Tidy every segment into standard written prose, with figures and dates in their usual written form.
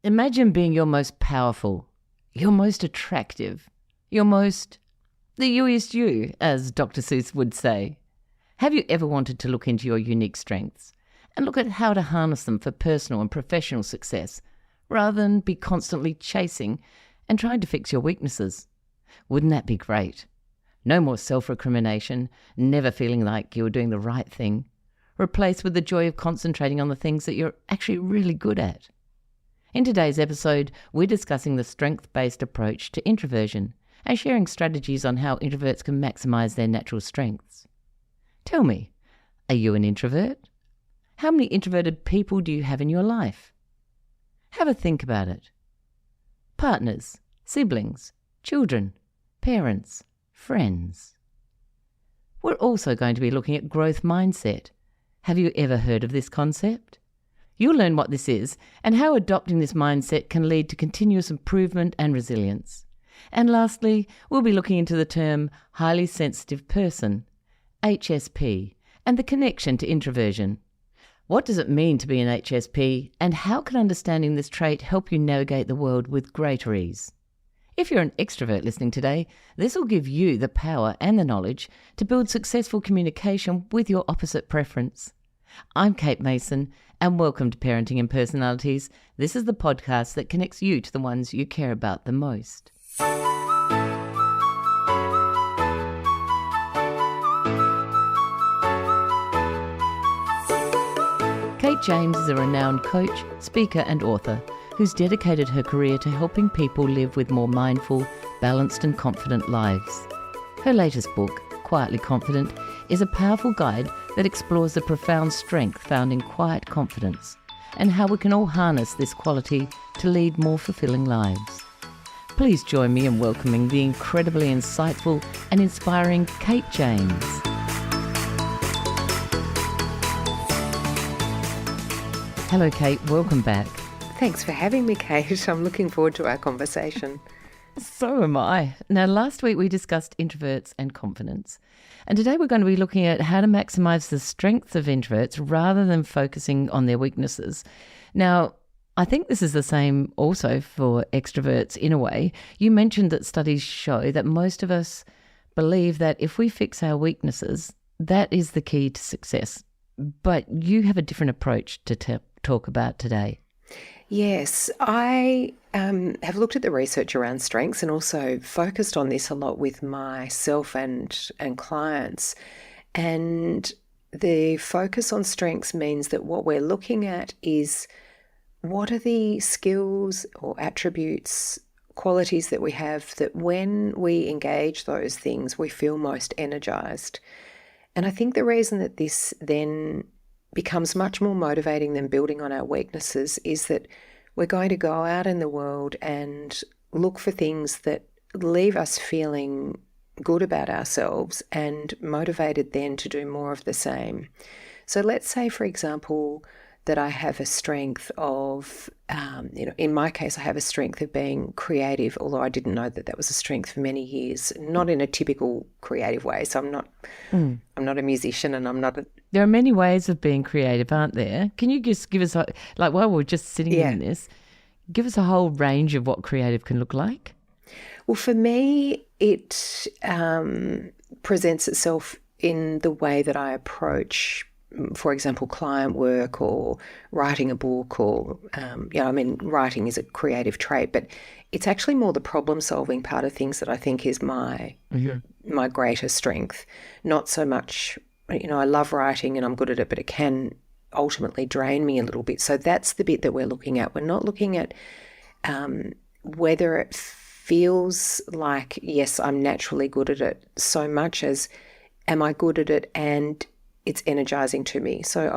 Imagine being your most powerful, your most attractive, the youest you, as Dr. Seuss would say. Have you ever wanted to look into your unique strengths and look at how to harness them for personal and professional success, rather than be constantly chasing and trying to fix your weaknesses? Wouldn't that be great? No more self-recrimination, never feeling like you're doing the right thing, replaced with the joy of concentrating on the things that you're actually really good at. In today's episode, we're discussing the strength-based approach to introversion and sharing strategies on how introverts can maximize their natural strengths. Tell me, are you an introvert? How many introverted people do you have in your life? Have a think about it. Partners, siblings, children, parents, friends. We're also going to be looking at growth mindset. Have you ever heard of this concept? You'll learn what this is and how adopting this mindset can lead to continuous improvement and resilience. And lastly, we'll be looking into the term highly sensitive person, HSP, and the connection to introversion. What does it mean to be an HSP, and how can understanding this trait help you navigate the world with greater ease? If you're an extrovert listening today, this will give you the power and the knowledge to build successful communication with your opposite preference. I'm Kate Mason, and welcome to Parenting and Personalities. This is the podcast that connects you to the ones you care about the most. Kate James is a renowned coach, speaker and author who's dedicated her career to helping people live with more mindful, balanced and confident lives. Her latest book, Quietly Confident, is a powerful guide that explores the profound strength found in quiet confidence and how we can all harness this quality to lead more fulfilling lives. Please join me in welcoming the incredibly insightful and inspiring Kate James. Hello, Kate. Welcome back. Thanks for having me, Kate. I'm looking forward to our conversation. So am I. Now, last week we discussed introverts and confidence. And today we're going to be looking at how to maximize the strengths of introverts rather than focusing on their weaknesses. Now, I think this is the same also for extroverts in a way. You mentioned that studies show that most of us believe that if we fix our weaknesses, that is the key to success. But you have a different approach to talk about today. Yes, I have looked at the research around strengths and also focused on this a lot with myself and clients. And the focus on strengths means that what we're looking at is what are the skills or attributes, qualities that we have that when we engage those things, we feel most energized. And I think the reason that this then becomes much more motivating than building on our weaknesses is that we're going to go out in the world and look for things that leave us feeling good about ourselves and motivated then to do more of the same. So let's say, for example, that I have a strength of, in my case, I have a strength of being creative, although I didn't know that was a strength for many years, not in a typical creative way. So I'm not a musician and I'm not There are many ways of being creative, aren't there? Can you just give us, while we're just sitting in this, give us a whole range of what creative can look like? Well, for me, it presents itself in the way that I approach, for example, client work or writing a book or, writing is a creative trait, but it's actually more the problem-solving part of things that I think is my greater strength, not so much. I love writing and I'm good at it, but it can ultimately drain me a little bit. So that's the bit that we're looking at. We're not looking at whether it feels like, yes, I'm naturally good at it, so much as am I good at it and it's energizing to me. So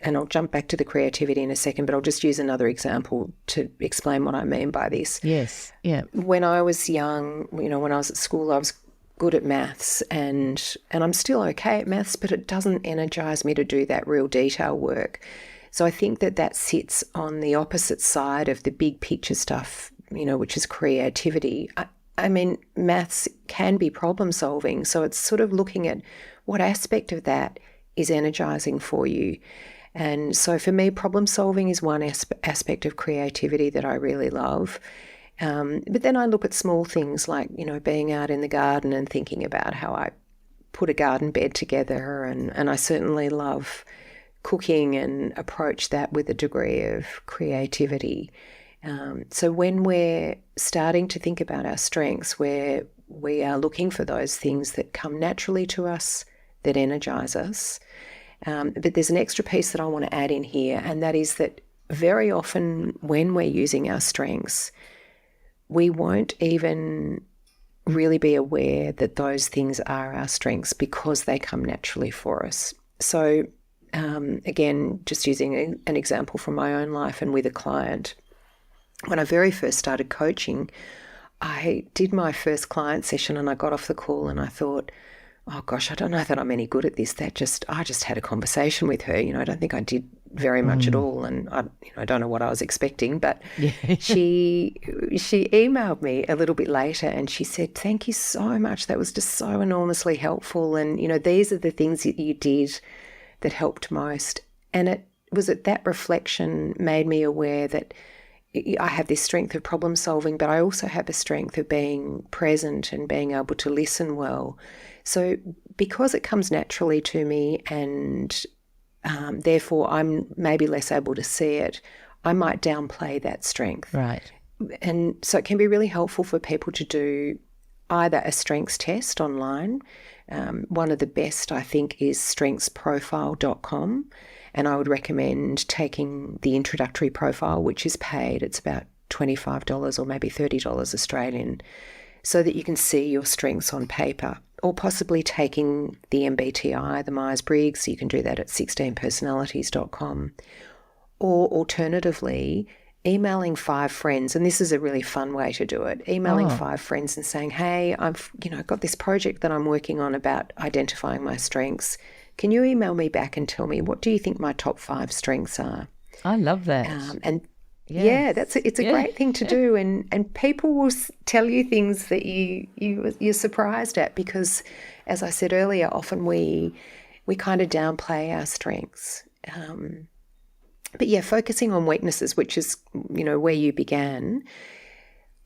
I'll jump back to the creativity in a second, but I'll just use another example to explain what I mean by this. Yes, yeah. When I was young, when I was at school, I was good at maths and I'm still okay at maths, but it doesn't energize me to do that real detail work. So I think that sits on the opposite side of the big picture stuff, which is creativity. I mean, maths can be problem solving. So it's sort of looking at what aspect of that is energizing for you. And so for me, problem solving is one aspect of creativity that I really love. But then I look at small things like, being out in the garden and thinking about how I put a garden bed together. And I certainly love cooking and approach that with a degree of creativity. So when we're starting to think about our strengths, we are looking for those things that come naturally to us, that energize us. But there's an extra piece that I want to add in here, and that is that very often when we're using our strengths, we won't even really be aware that those things are our strengths because they come naturally for us. So again, just using an example from my own life and with a client, when I very first started coaching, I did my first client session and I got off the call and I thought, oh gosh, I don't know that I'm any good at this. I just had a conversation with her. I don't think I did very much at all, and I don't know what I was expecting. But she emailed me a little bit later and she said, "Thank you so much. That was just so enormously helpful. And these are the things that you did that helped most." And it was that reflection made me aware that I have this strength of problem solving, but I also have a strength of being present and being able to listen well. So because it comes naturally to me and therefore I'm maybe less able to see it, I might downplay that strength. Right. And so it can be really helpful for people to do either a strengths test online. One of the best, I think, is strengthsprofile.com. And I would recommend taking the introductory profile, which is paid. It's about $25 or maybe $30 Australian, so that you can see your strengths on paper. Or possibly taking the MBTI, the Myers-Briggs. You can do that at 16personalities.com. Or alternatively, emailing 5 friends, and this is a really fun way to do it, emailing 5 friends and saying, hey, I've got this project that I'm working on about identifying my strengths. Can you email me back and tell me, what do you think my top 5 strengths are? I love that. And yeah, it's a great thing to do. And people will tell you things that you're surprised at because, as I said earlier, often we kind of downplay our strengths. But yeah, focusing on weaknesses, which is, where you began,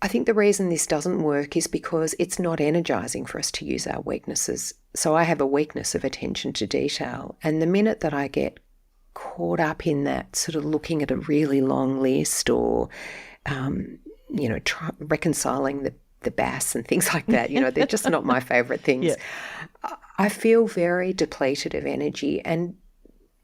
I think the reason this doesn't work is because it's not energizing for us to use our weaknesses. So I have a weakness of attention to detail. And the minute that I get caught up in that, sort of looking at a really long list or, reconciling the BAS and things like that, they're just not my favorite things. Yeah. I feel very depleted of energy. And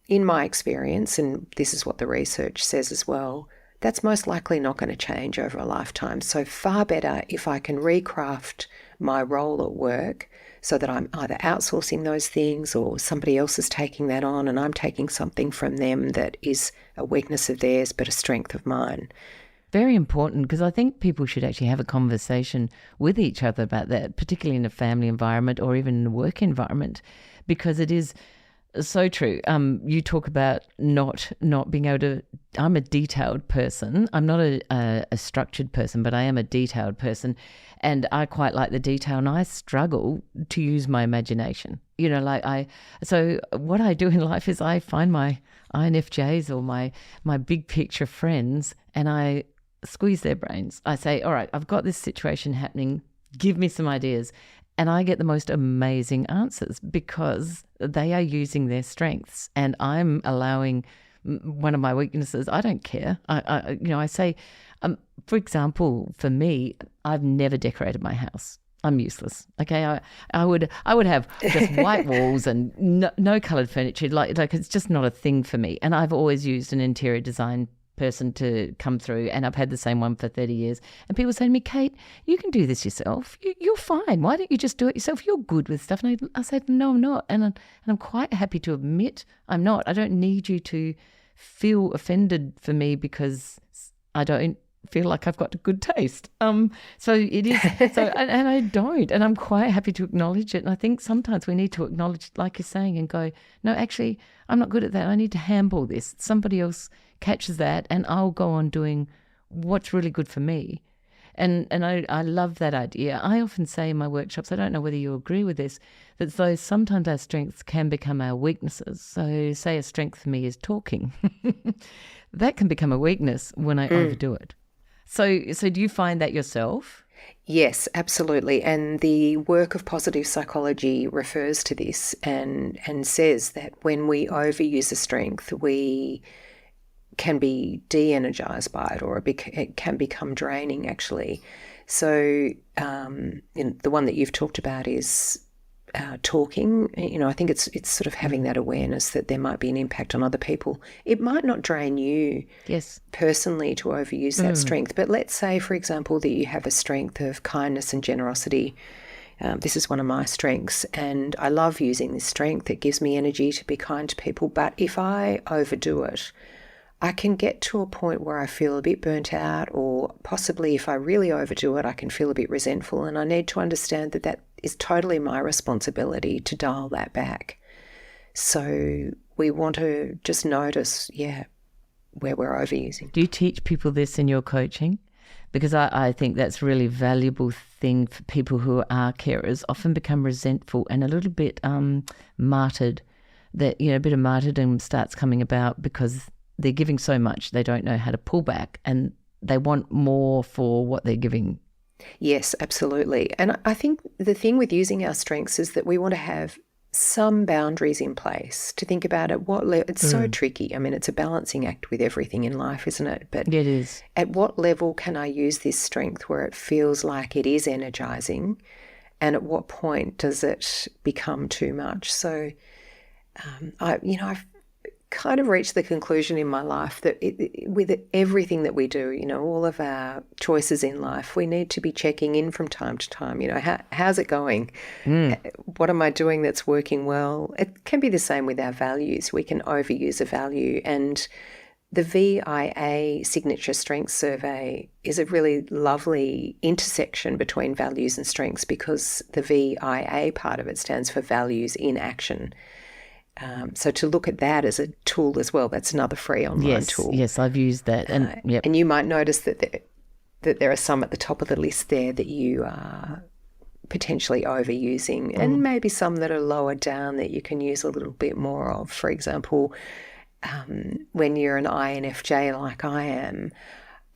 in my experience, and this is what the research says as well, that's most likely not going to change over a lifetime. So far better if I can recraft my role at work so that I'm either outsourcing those things or somebody else is taking that on and I'm taking something from them that is a weakness of theirs but a strength of mine. Very important, because I think people should actually have a conversation with each other about that, particularly in a family environment or even in a work environment, because it is so true. You talk about not being able to. I'm a detailed person. I'm not a structured person, but I am a detailed person, and I quite like the detail. And I struggle to use my imagination. So what I do in life is I find my INFJs or my big picture friends, and I squeeze their brains. I say, all right, I've got this situation happening. Give me some ideas. And I get the most amazing answers because they are using their strengths, and I'm allowing one of my weaknesses. I don't care. I say, for example, for me, I've never decorated my house. I'm useless. Okay, I would have just white walls and no coloured furniture. Like it's just not a thing for me. And I've always used an interior design person to come through, and I've had the same one for 30 years. And people say to me, Kate, you can do this yourself. You're fine. Why don't you just do it yourself? You're good with stuff. And I said, no, I'm not. And I'm quite happy to admit I'm not. I don't need you to feel offended for me because I don't feel like I've got good taste. So it is. So and I don't. And I'm quite happy to acknowledge it. And I think sometimes we need to acknowledge, like you're saying, and go, no, actually, I'm not good at that. I need to handball this. Somebody else catches that, and I'll go on doing what's really good for me. And I love that idea. I often say in my workshops, I don't know whether you agree with this, that though sometimes our strengths can become our weaknesses. So say a strength for me is talking. That can become a weakness when I overdo it. So do you find that yourself? Yes, absolutely. And the work of positive psychology refers to this and says that when we overuse a strength, we can be de-energized by it, or it can become draining, actually. So the one that you've talked about is talking. I think it's sort of having that awareness that there might be an impact on other people. It might not drain you personally to overuse that strength, but let's say, for example, that you have a strength of kindness and generosity. This is one of my strengths, and I love using this strength. It gives me energy to be kind to people, but if I overdo it, I can get to a point where I feel a bit burnt out, or possibly if I really overdo it, I can feel a bit resentful, and I need to understand that that is totally my responsibility to dial that back. So we want to just notice, where we're overusing. Do you teach people this in your coaching? Because I think that's a really valuable thing for people who are carers, often become resentful and a little bit martyred. That, a bit of martyrdom starts coming about because they're giving so much they don't know how to pull back, and they want more for what they're giving. Yes, absolutely. And I think the thing with using our strengths is that we want to have some boundaries in place to think about at what level. It's so tricky. I mean, it's a balancing act with everything in life, isn't it? But it is. At what level can I use this strength where it feels like it is energizing, and at what point does it become too much? So I've kind of reached the conclusion in my life that with everything that we do, all of our choices in life, we need to be checking in from time to time. How's it going? What am I doing that's working well? It can be the same with our values. We can overuse a value, and the VIA Signature Strengths Survey is a really lovely intersection between values and strengths, because the VIA part of it stands for values in action. So to look at that as a tool as well, that's another free online tool. Yes, I've used that. And you might notice that there are some at the top of the list there that you are potentially overusing, and maybe some that are lower down that you can use a little bit more of. For example, when you're an INFJ like I am,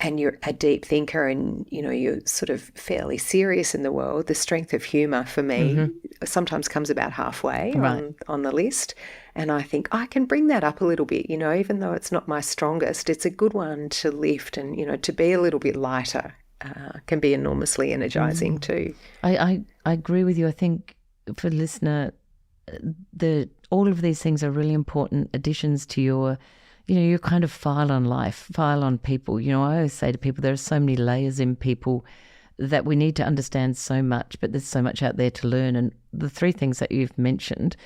and you're a deep thinker, and you're sort of fairly serious in the world, the strength of humour for me sometimes comes about halfway on the list. And I think I can bring that up a little bit, even though it's not my strongest, it's a good one to lift, and to be a little bit lighter can be enormously energising too. I agree with you. I think for the listener, all of these things are really important additions to your your kind of file on life, file on people. I always say to people, there are so many layers in people that we need to understand so much, but there's so much out there to learn. And the three things that you've mentioned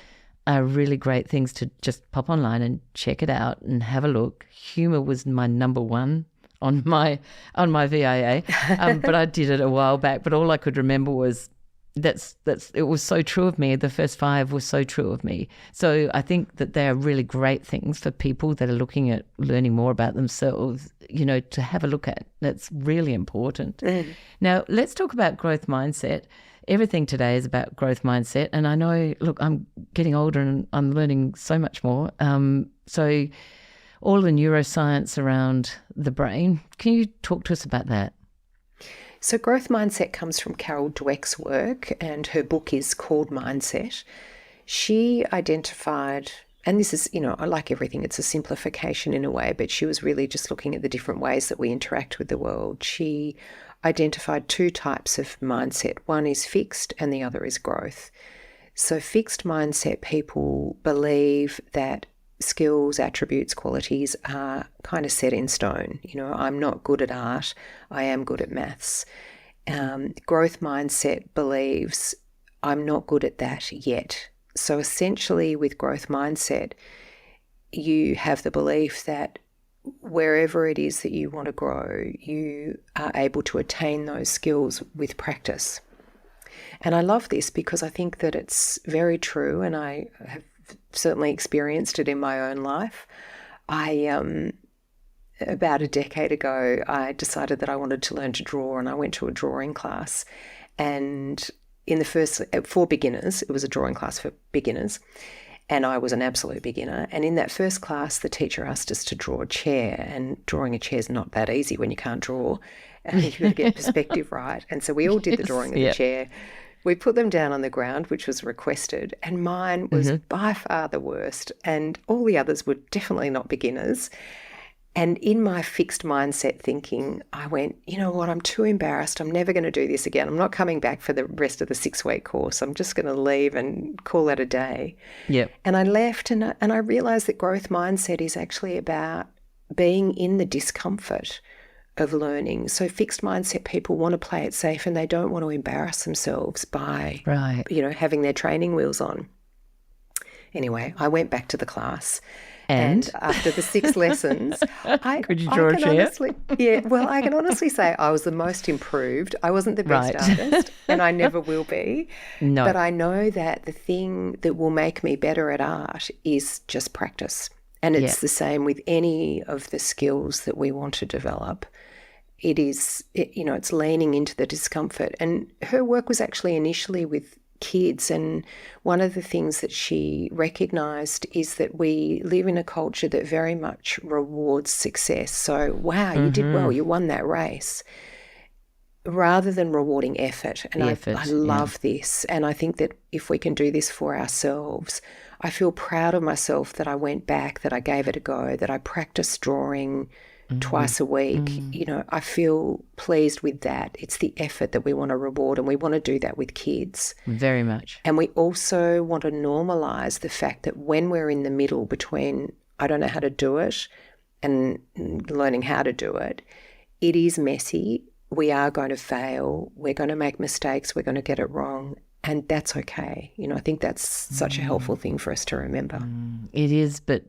are really great things to just pop online and check it out and have a look. Humour was my number one on my VIA, but I did it a while back. But all I could remember was it was so true of me. The first 5 were so true of me. So I think that they are really great things for people that are looking at learning more about themselves, to have a look at. That's really important. Now, let's talk about growth mindset. Everything today is about growth mindset. And I know, look, I'm getting older and I'm learning so much more. So all the neuroscience around the brain, can you talk to us about that? So growth mindset comes from Carol Dweck's work, and her book is called Mindset. She identified, and this is, like everything, it's a simplification in a way, but she was really just looking at the different ways that we interact with the world. She identified 2 types of mindset. One is fixed and the other is growth. So fixed mindset people believe that skills, attributes, qualities are kind of set in stone. I'm not good at art, I am good at maths. Growth mindset believes I'm not good at that yet. So essentially with growth mindset, you have the belief that wherever it is that you want to grow, you are able to attain those skills with practice. And I love this because I think that it's very true, and I have certainly experienced it in my own life. I about a decade ago, I decided that I wanted to learn to draw, and I went to a drawing class. And in the first, for beginners, it was a drawing class for beginners, and I was an absolute beginner. And in that first class, the teacher asked us to draw a chair, and drawing a chair is not that easy when you can't draw. You've got to get perspective right. And so we all did the drawing of the chair. We put them down on the ground, which was requested, and mine was by far the worst. And all the others were definitely not beginners. And in my fixed mindset thinking, I went, you know what, I'm too embarrassed. I'm never going to do this again. I'm not coming back for the rest of the 6-week course. I'm just going to leave and call that a day. Yep. And I left, and I realised that growth mindset is actually about being in the discomfort of learning. So fixed mindset people want to play it safe, and they don't want to embarrass themselves by, having their training wheels on. Anyway, I went back to the class. And after the 6 lessons, Could you draw a chair? I can honestly say I was the most improved. I wasn't the best artist, and I never will be. No. But I know that the thing that will make me better at art is just practice. And it's the same with any of the skills that we want to develop. It's leaning into the discomfort. And her work was actually initially with kids, and one of the things that she recognised is that we live in a culture that very much rewards success. So, wow, you did well, you won that race, rather than rewarding effort. And I love this, and I think that if we can do this for ourselves, I feel proud of myself that I went back, that I gave it a go, that I practiced drawing twice a week. I feel pleased with that. It's the effort that we want to reward, and we want to do that with kids. Very much. And we also want to normalise the fact that when we're in the middle between I don't know how to do it and learning how to do it, it is messy. We are going to fail. We're going to make mistakes. We're going to get it wrong. And that's okay. I think that's such a helpful thing for us to remember. It is, but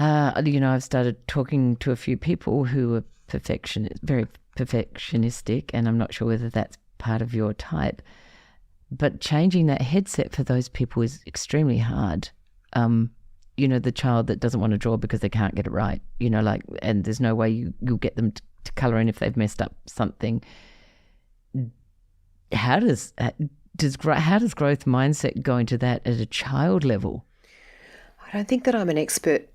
I've started talking to a few people who are very perfectionistic, and I'm not sure whether that's part of your type. But changing that headset for those people is extremely hard. The child that doesn't want to draw because they can't get it right, and there's no way you'll get them to colour in if they've messed up something. How does growth mindset go into that at a child level? I don't think that I'm an expert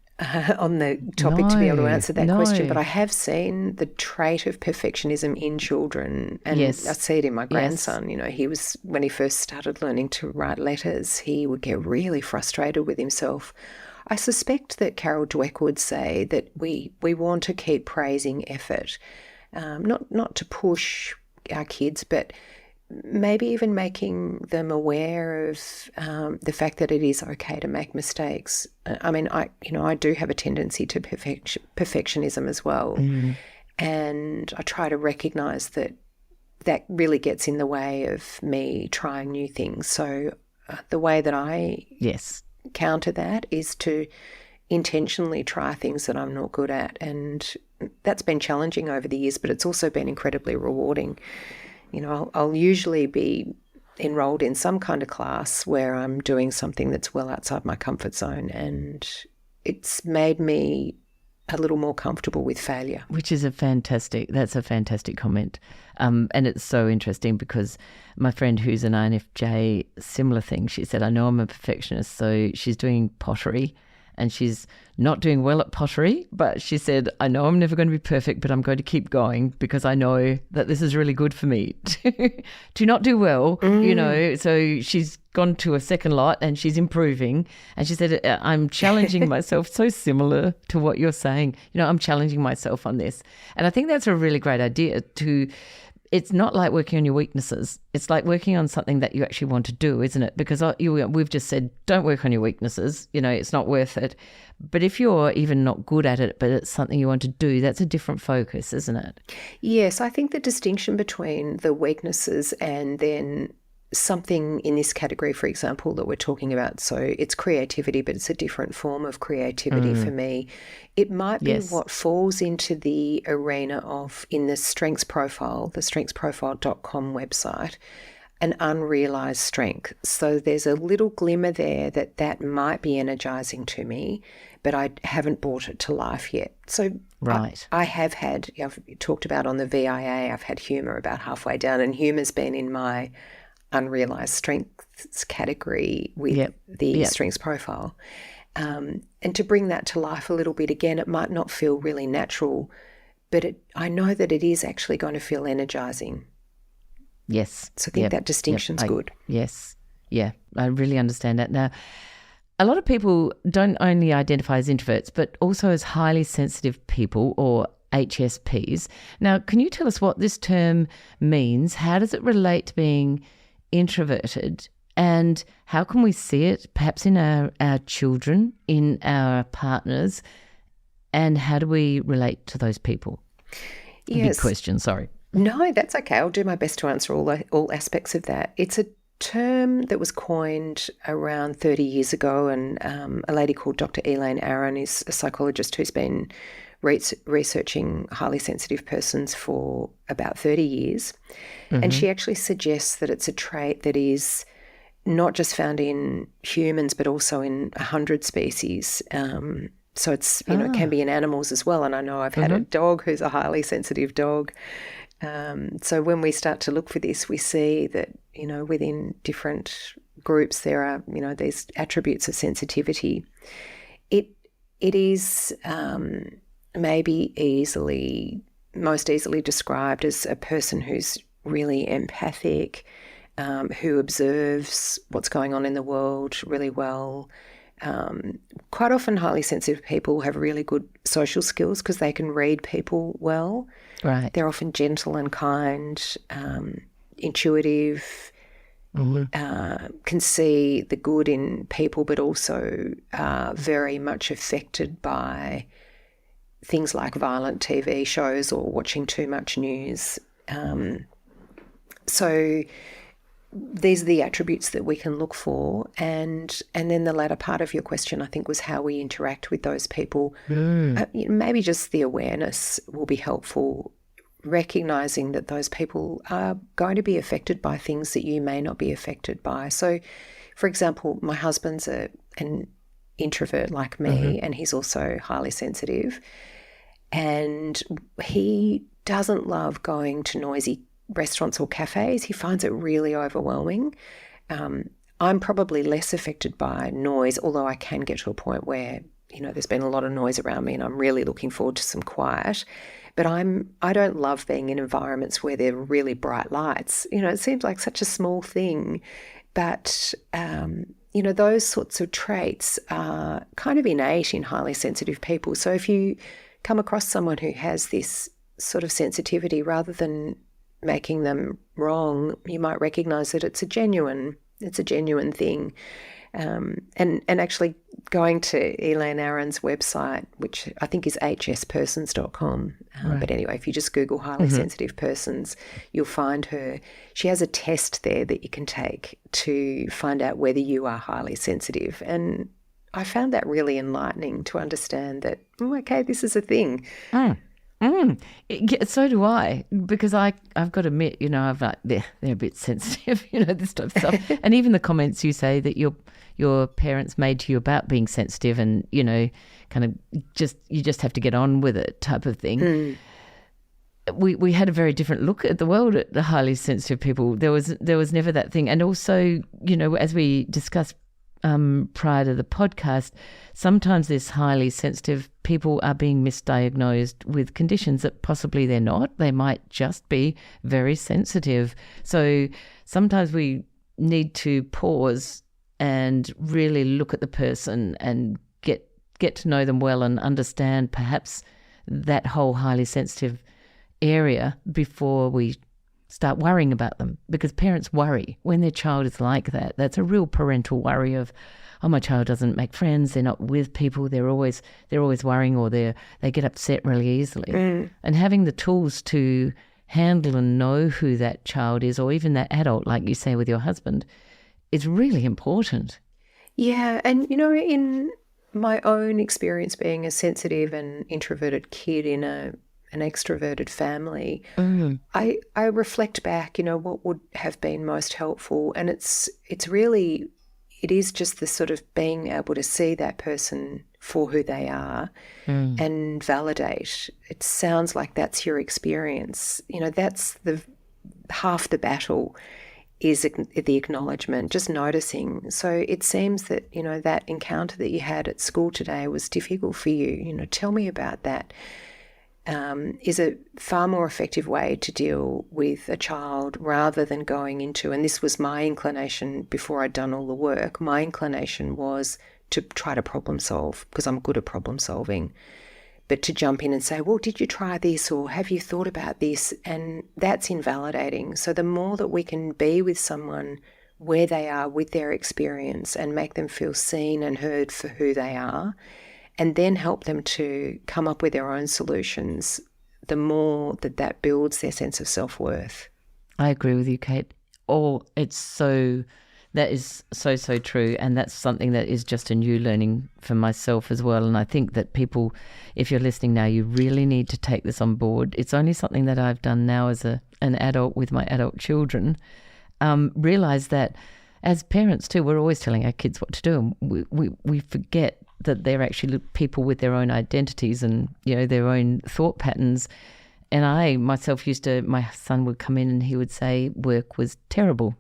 on the topic to be able to answer that question, but I have seen the trait of perfectionism in children, and I see it in my grandson. He was, when he first started learning to write letters, he would get really frustrated with himself. I suspect that Carol Dweck would say that we want to keep praising effort, not to push our kids, but maybe even making them aware of the fact that it is okay to make mistakes. I do have a tendency to perfectionism as well, and I try to recognise that really gets in the way of me trying new things. So the way that I counter that is to intentionally try things that I'm not good at, and that's been challenging over the years, but it's also been incredibly rewarding. I'll usually be enrolled in some kind of class where I'm doing something that's well outside my comfort zone, and it's made me a little more comfortable with failure. Which is that's a fantastic comment. And it's so interesting because my friend who's an INFJ, similar thing, she said, I know I'm a perfectionist, so she's doing pottery, and she's not doing well at pottery, but she said, I know I'm never going to be perfect, but I'm going to keep going because I know that this is really good for me to not do well, So she's gone to a second lot and she's improving. And she said, I'm challenging myself, so similar to what you're saying. I'm challenging myself on this. And I think that's a really great idea it's not like working on your weaknesses. It's like working on something that you actually want to do, isn't it? Because we've just said, don't work on your weaknesses. It's not worth it. But if you're even not good at it, but it's something you want to do, that's a different focus, isn't it? Yes, I think the distinction between the weaknesses and then something in this category, for example, that we're talking about, so it's creativity, but it's a different form of creativity for me. It might be what falls into the arena of, in the strengths profile, the strengthsprofile.com website, an unrealised strength. So there's a little glimmer there that might be energising to me, but I haven't brought it to life yet. So Right. I have had, I've talked about on the VIA, I've had humour about halfway down, and humour's been in my unrealised strengths category with Yep. the Yep. strengths profile. And to bring that to life a little bit, again, it might not feel really natural, but I know that it is actually going to feel energising. Yes. So I think that distinction's good. Yes. Yeah, I really understand that. Now, a lot of people don't only identify as introverts, but also as highly sensitive people, or HSPs. Now, can you tell us what this term means? How does it relate to being introverted? And how can we see it perhaps in our children, in our partners? And how do we relate to those people? Yes. Big question, sorry. No, that's okay. I'll do my best to answer all aspects of that. It's a term that was coined around 30 years ago, and a lady called Dr. Elaine Aron is a psychologist who's been researching highly sensitive persons for about 30 years. And she actually suggests that it's a trait that is not just found in humans, but also in 100 species. So it's, it can be in animals as well. And I know I've had a dog who's a highly sensitive dog. So when we start to look for this, we see that, within different groups, there are, these attributes of sensitivity. It is maybe most easily described as a person who's really empathic, who observes what's going on in the world really well. Quite often highly sensitive people have really good social skills because they can read people well. Right. They're often gentle and kind, intuitive, can see the good in people, but also are very much affected by things like violent TV shows or watching too much news. So these are the attributes that we can look for. And then the latter part of your question, I think, was how we interact with those people. Maybe just the awareness will be helpful, recognising that those people are going to be affected by things that you may not be affected by. So, for example, my husband's an introvert like me, and he's also highly sensitive. And he doesn't love going to noisy restaurants or cafes. He finds it really overwhelming. I'm probably less affected by noise, although I can get to a point where, there's been a lot of noise around me and I'm really looking forward to some quiet. But I don't love being in environments where there are really bright lights. It seems like such a small thing, but those sorts of traits are kind of innate in highly sensitive people. So if you come across someone who has this sort of sensitivity, rather than making them wrong, you might recognise that it's a genuine thing. And actually going to Elaine Aron's website, which I think is hspersons.com. But anyway, if you just Google highly sensitive persons, you'll find her. She has a test there that you can take to find out whether you are highly sensitive. And I found that really enlightening to understand that, okay, this is a thing. So do I, because I've got to admit, I've they're a bit sensitive, this type of stuff. And even the comments you say that your parents made to you about being sensitive and, kind of you just have to get on with it type of thing. We had a very different look at the world at the highly sensitive people. There was never that thing. And also, as we discussed prior to the podcast, sometimes this highly sensitive people are being misdiagnosed with conditions that possibly they're not. They might just be very sensitive. So sometimes we need to pause and really look at the person and get to know them well and understand perhaps that whole highly sensitive area before we start worrying about them, because parents worry when their child is like that. That's a real parental worry of, oh, my child doesn't make friends, they're not with people, they're always worrying, or they get upset really easily. And having the tools to handle and know who that child is, or even that adult, like you say with your husband, is really important. Yeah, and in my own experience being a sensitive and introverted kid in an extroverted family, I reflect back, what would have been most helpful, and it is just the sort of being able to see that person for who they are and validate. It sounds like that's your experience. That's half the battle is the acknowledgement, just noticing. So it seems that, that encounter that you had at school today was difficult for you. Tell me about that. Is a far more effective way to deal with a child rather than going into, and this was my inclination before I'd done all the work, my inclination was to try to problem solve because I'm good at problem solving. But to jump in and say, well, did you try this or have you thought about this? And that's invalidating. So the more that we can be with someone where they are with their experience and make them feel seen and heard for who they are, and then help them to come up with their own solutions, the more that builds their sense of self-worth. I agree with you, Kate. That is so, so true. And that's something that is just a new learning for myself as well. And I think that people, if you're listening now, you really need to take this on board. It's only something that I've done now as an adult with my adult children. Realize that as parents too, we're always telling our kids what to do. And we forget that they're actually people with their own identities and, their own thought patterns. And I myself my son would come in and he would say work was terrible,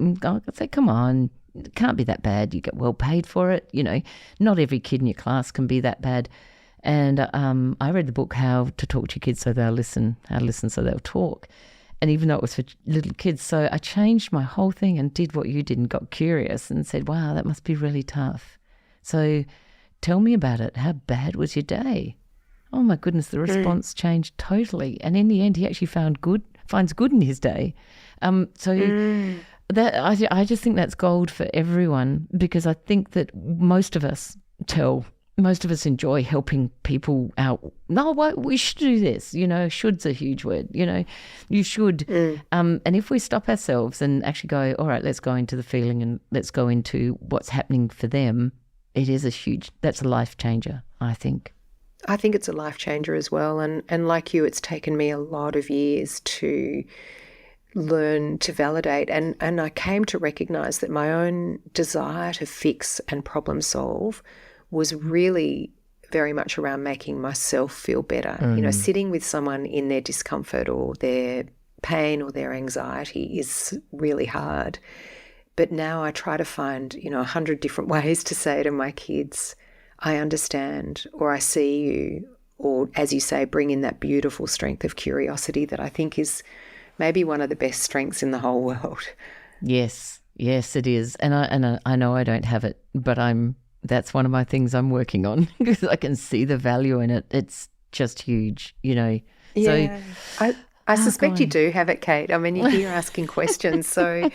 I'd say, come on, it can't be that bad. You get well paid for it. Not every kid in your class can be that bad. And I read the book, How to Talk to Your Kids So They'll Listen, How to Listen So They'll Talk. And even though it was for little kids, so I changed my whole thing and did what you did and got curious and said, wow, that must be really tough. So tell me about it. How bad was your day? Oh my goodness, the response changed totally. And in the end, he actually finds good in his day. That I just think that's gold for everyone, because I think that most of us enjoy helping people out. No, we should do this. Should's a huge word. You should. And if we stop ourselves and actually go, all right, let's go into the feeling and let's go into what's happening for them, that's a life changer, I think. I think it's a life changer as well. And like you, it's taken me a lot of years to learn to validate. And I came to recognize that my own desire to fix and problem solve was really very much around making myself feel better. Sitting with someone in their discomfort or their pain or their anxiety is really hard. But now I try to find, 100 different ways to say to my kids, I understand, or I see you, or as you say, bring in that beautiful strength of curiosity that I think is maybe one of the best strengths in the whole world. Yes, it is. And I know I don't have it, but that's one of my things I'm working on because I can see the value in it. It's just huge, Yeah. So, I suspect you do have it, Kate. I mean, you're here asking questions, so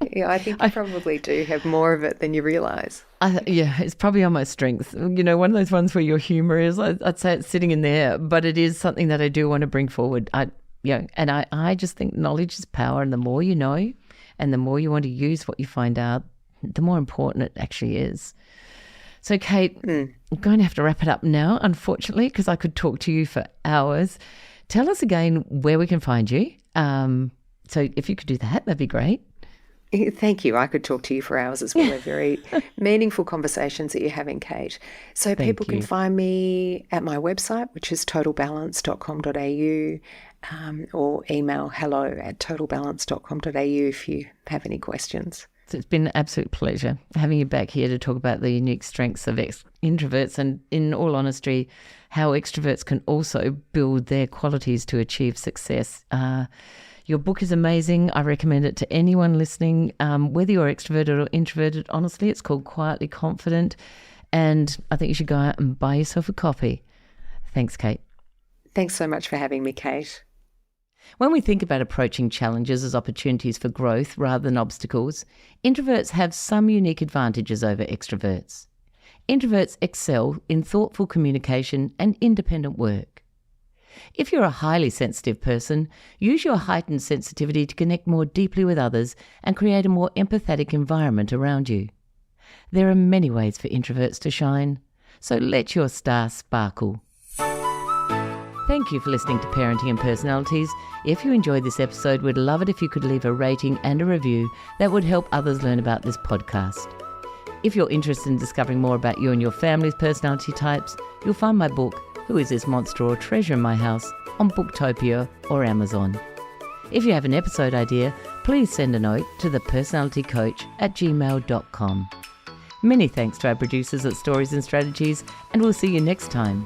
I think you probably do have more of it than you realise. It's probably on my strength. One of those ones where your humour is, I'd say it's sitting in there, but it is something that I do want to bring forward. And I just think knowledge is power, and the more you know and the more you want to use what you find out, the more important it actually is. So, Kate, I'm going to have to wrap it up now, unfortunately, because I could talk to you for hours. Tell us again where we can find you. So if you could do that, that'd be great. Thank you. I could talk to you for hours as well. They're very meaningful conversations that you're having, Kate. So people can find me at my website, which is totalbalance.com.au, or email hello@totalbalance.com.au if you have any questions. So it's been an absolute pleasure having you back here to talk about the unique strengths of introverts and, in all honesty, how extroverts can also build their qualities to achieve success. Your book is amazing. I recommend it to anyone listening, whether you're extroverted or introverted. Honestly, it's called Quietly Confident, and I think you should go out and buy yourself a copy. Thanks, Kate. Thanks so much for having me, Kate. When we think about approaching challenges as opportunities for growth rather than obstacles, introverts have some unique advantages over extroverts. Introverts excel in thoughtful communication and independent work. If you're a highly sensitive person, use your heightened sensitivity to connect more deeply with others and create a more empathetic environment around you. There are many ways for introverts to shine, so let your star sparkle. Thank you for listening to Parenting and Personalities. If you enjoyed this episode, we'd love it if you could leave a rating and a review that would help others learn about this podcast. If you're interested in discovering more about you and your family's personality types, you'll find my book, Who Is This Monster or Treasure in My House, on Booktopia or Amazon. If you have an episode idea, please send a note to thepersonalitycoach@gmail.com. Many thanks to our producers at Stories and Strategies, and we'll see you next time.